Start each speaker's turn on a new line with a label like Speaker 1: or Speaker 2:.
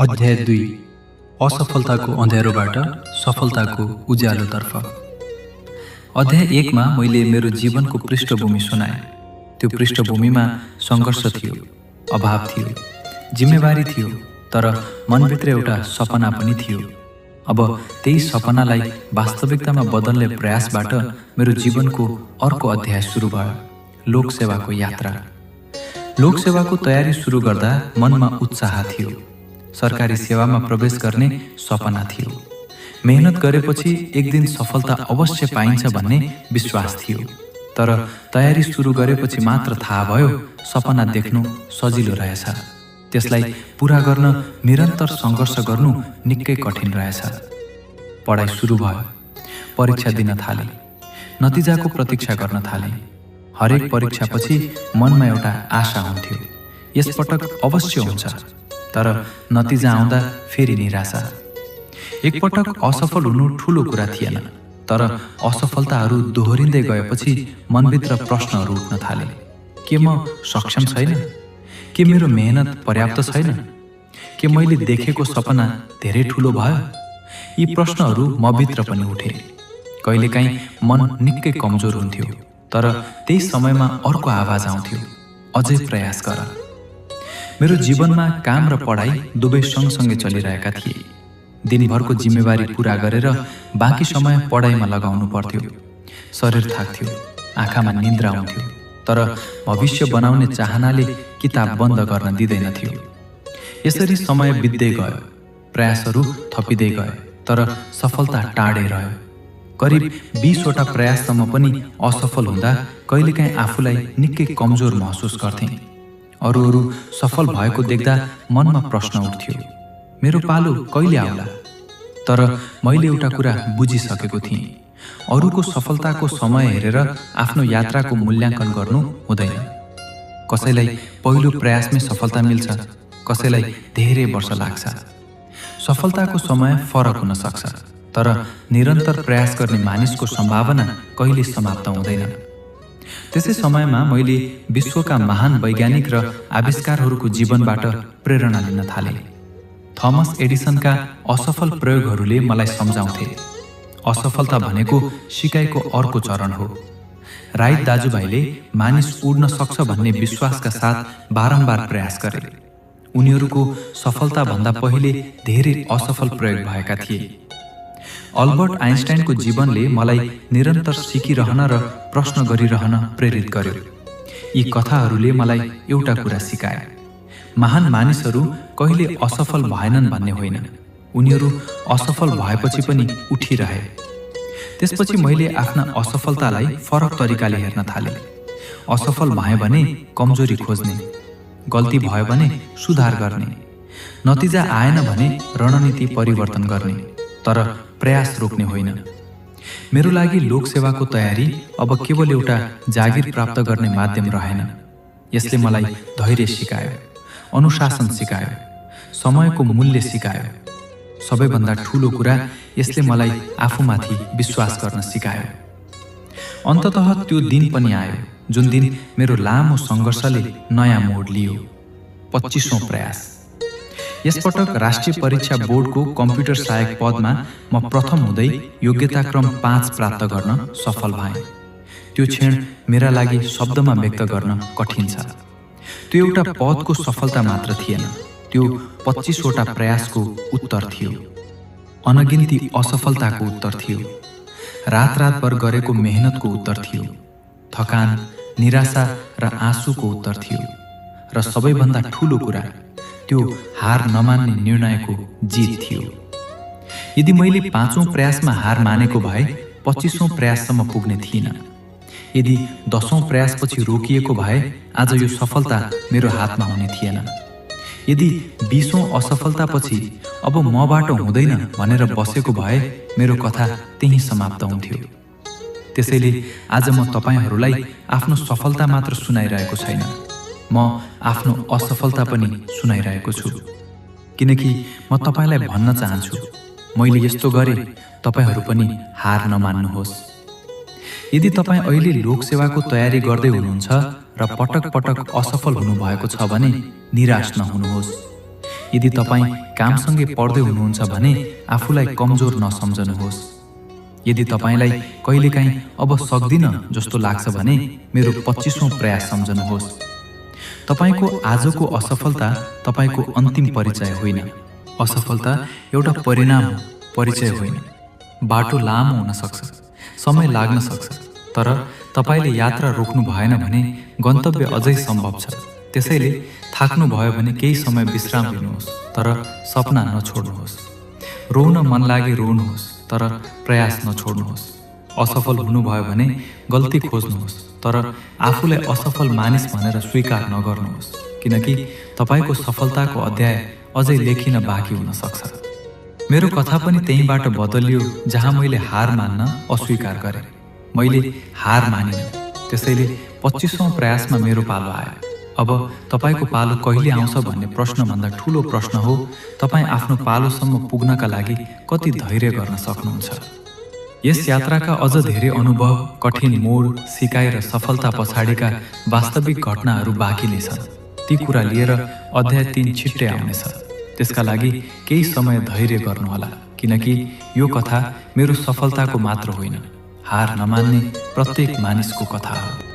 Speaker 1: अध्याय 2 असफलताको अँध्यारोबाट सफलताको उज्यालोतर्फ। अध्याय 1 मा मैले मेरो जीवनको पृष्ठभूमि सुनाएँ। त्यो पृष्ठभूमिमा सङ्घर्ष थियो, अभाव थियो, जिम्मेवारी थियो, तर मनभित्र एउटा सपना पनि थियो। अब त्यही सपनालाई वास्तविकतामा बदल्ने प्रयासबाट मेरो जीवनको अर्को अध्याय सुरु भयो, लोकसेवाको यात्रा। लोकसेवाको तयारी सुरु गर्दा मनमा उत्साह थियो। सरकारी सेवामा प्रवेश गर्ने सपना थियो। मेहनत गरेपछि एक दिन सफलता अवश्य पाइन्छ भन्ने विश्वास थियो। तर तयारी सुरु गरेपछि मात्र थाहा भयो सपना देख्नु सजिलो रहेछ, त्यसलाई पूरा गर्न निरन्तर सङ्घर्ष गर्नु निकै कठिन रहेछ। पढाइ सुरु भयो, परीक्षा दिन थाले, नतिजाको प्रतीक्षा गर्न थाले। हरेक परीक्षापछि मनमा एउटा आशा हुन्थ्यो, यसपटक अवश्य हुन्छ। तर नतिजा आउँदा फेरि निराशा। एकपटक असफल हुनु ठुलो कुरा थिएन, तर असफलताहरू दोहोरिँदै गएपछि मनभित्र प्रश्नहरू उठ्न थाले। के म सक्षम छैन? के मेरो मेहनत पर्याप्त छैन? के मैले देखेको सपना धेरै ठुलो भयो? यी प्रश्नहरू मभित्र पनि उठे। कहिलेकाहीँ मन निकै कमजोर हुन्थ्यो, तर त्यही समयमा अर्को आवाज आउँथ्यो, अझै प्रयास गर। मेरो जीवनमा काम र पढाइ दुवै सँगसँगै चलिरहेका थिए। दिनभरको जिम्मेवारी पूरा गरेर बाँकी समय पढाइमा लगाउनु पर्थ्यो। शरीर थाक्थ्यो, आँखामा निन्द्रा आउँथ्यो, तर भविष्य बनाउने चाहनाले किताब बन्द गर्न दिँदैनथ्यो। यसरी समय बित्दै गयो, प्रयासहरू थपिँदै गए, तर सफलता टाढै रह्यो। करिब 20वटा प्रयाससम्म पनि असफल हुँदा कहिलेकाहीँ आफूलाई निकै कमजोर महसुस गर्थेँ। अरू सफल भएको देख्दा मनमा प्रश्न उठ्थ्यो, मेरो पालो कहिले आउला? तर मैले एउटा कुरा बुझिसकेको थिएँ, अरूको सफलताको समय हेरेर आफ्नो यात्राको मूल्याङ्कन गर्नु हुँदैन। कसैलाई पहिलो प्रयासमै सफलता मिल्छ, कसैलाई धेरै वर्ष लाग्छ। सफलताको समय फरक हुन सक्छ, तर निरन्तर प्रयास गर्ने मानिसको सम्भावना कहिले समाप्त हुँदैन। त्यसै समयमा मैले विश्वका महान वैज्ञानिक र आविष्कारहरूको जीवनबाट प्रेरणा लिन थालेँ। थमस एडिसनका असफल प्रयोगहरूले मलाई सम्झाउँथे, असफलता भनेको सिकाइको अर्को चरण हो। राइट दाजुभाइले मानिस उड्न सक्छ भन्ने विश्वासका साथ बारम्बार प्रयास गरे। उनीहरूको सफलताभन्दा पहिले धेरै असफल प्रयोग भएका थिए। अल्बर्ट आइन्स्टाइनको जीवनले मलाई निरन्तर सिकिरहन र प्रश्न गरिरहन प्रेरित गर्यो। यी कथाहरूले मलाई एउटा कुरा सिकाए, महान मानिसहरू कहिले असफल भएनन् भन्ने होइन, उनीहरू असफल भएपछि पनि उठिरहे। त्यसपछि मैले आफ्ना असफलतालाई फरक तरिकाले हेर्न थालेँ। असफल भएँ भने कमजोरी खोज्ने, गल्ती भयो भने सुधार गर्ने, नतिजा आएन भने रणनीति परिवर्तन गर्ने, तर प्रयास रोक्ने होइन। मेरो लागि लोकसेवाको तयारी अब केवल एउटा जागिर प्राप्त गर्ने माध्यम रहेन। यसले मलाई धैर्य सिकायो, अनुशासन सिकायो, समयको मूल्य सिकायो। सबैभन्दा ठुलो कुरा, यसले मलाई आफूमाथि विश्वास गर्न सिकायो। अन्ततः त्यो दिन पनि आयो जुन दिन मेरो लामो सङ्घर्षले नयाँ मोड लियो। 25औं प्रयास। यसपटक राष्ट्रिय परीक्षा बोर्डको कम्प्युटर सहायक पदमा म प्रथम हुँदै योग्यताक्रम 5 प्राप्त गर्न सफल भएँ। त्यो क्षण मेरा लागि शब्दमा व्यक्त गर्न कठिन छ। त्यो एउटा पदको सफलता मात्र थिएन, त्यो 25वटा प्रयासको उत्तर थियो। अनगिन्ती असफलताको उत्तर थियो। रातभर गरेको मेहनतको उत्तर थियो। थकान, निराशा र आँसुको उत्तर थियो। र सबैभन्दा ठुलो कुरा, त्यो हार नमान्ने निर्णयको जित थियो। यदि मैले 5औं प्रयासमा हार मानेको भए 25औं प्रयाससम्म पुग्ने थिइनँ। यदि 10औं प्रयासपछि रोकिएको भए आज यो सफलता मेरो हातमा हुने थिएन। यदि 20औं असफलतापछि अब मबाट हुँदैन भनेर बसेको भए मेरो कथा त्यही समाप्त हुन्थ्यो। त्यसैले आज म तपाईहरूलाई आफ्नो सफलता मात्र सुनाइरहेको छैन, म आफ्नो असफलता पनि सुनाइरहेको छु। किनकि म तपाईलाई भन्न चाहन्छु, मैले यस्तो गरेँ, तपाईहरू पनि हार नमान्नुहोस्। यदि तपाईँ अहिले लोकसेवाको तयारी गर्दै हुनुहुन्छ र पटक पटक असफल हुनुभएको छ भने निराश नहुनुहोस्। यदि तपाईँ कामसँगै पढ्दै हुनुहुन्छ भने आफूलाई कमजोर नसम्झनुहोस्। यदि तपाईँलाई कहिलेकाहीँ अब सक्दिन जस्तो लाग्छ भने मेरो 25औं प्रयास सम्झनुहोस्। तपाईँको आजको असफलता तपाईँको अन्तिम परिचय होइन। असफलता एउटा परिणाम हो, परिचय होइन। बाटो लामो हुन सक्छ, समय लाग्न सक्छ, तर तपाईँले यात्रा रोक्नु भएन भने गन्तव्य अझै सम्भव छ। त्यसैले थाक्नु भयो भने केही समय विश्राम लिनुहोस्, तर सपना नछोड्नुहोस्। रोउन मन लागे रोउनुहोस्, तर प्रयास नछोड्नुहोस्। असफल हुनुभयो भने गल्ती खोज्नुहोस्, तर आफूलाई असफल मानिस भनेर स्वीकार नगर्नुहोस्, किनकि तपाईँको सफलताको अध्याय अझै लेखिन बाँकी हुन सक्छ। मेरो कथा पनि त्यहीँबाट बदलियो जहाँ मैले हार मान्न अस्वीकार गरेँ। मैले हार मानिनँ, त्यसैले 25औं प्रयासमा मेरो पालो आयो। अब तपाईँको पालो कहिले आउँछ भन्ने प्रश्नभन्दा ठूलो प्रश्न हो तपाईँ आफ्नो पालोसम्म पुग्नका लागि कति धैर्य गर्न सक्नुहुन्छ। यस यात्राका अझ धेरै अनुभव, कठिन मोड, सिकाइ र सफलता पछाडिका वास्तविक घटनाहरू बाँकी नै छन्। ती कुरा लिएर अध्याय 3 छिट्टै आउनेछ। त्यसका लागि केही समय धैर्य गर्नुहोला, किनकि यो कथा मेरो सफलताको मात्र होइन, हार नमान्ने प्रत्येक मानिसको कथा हो।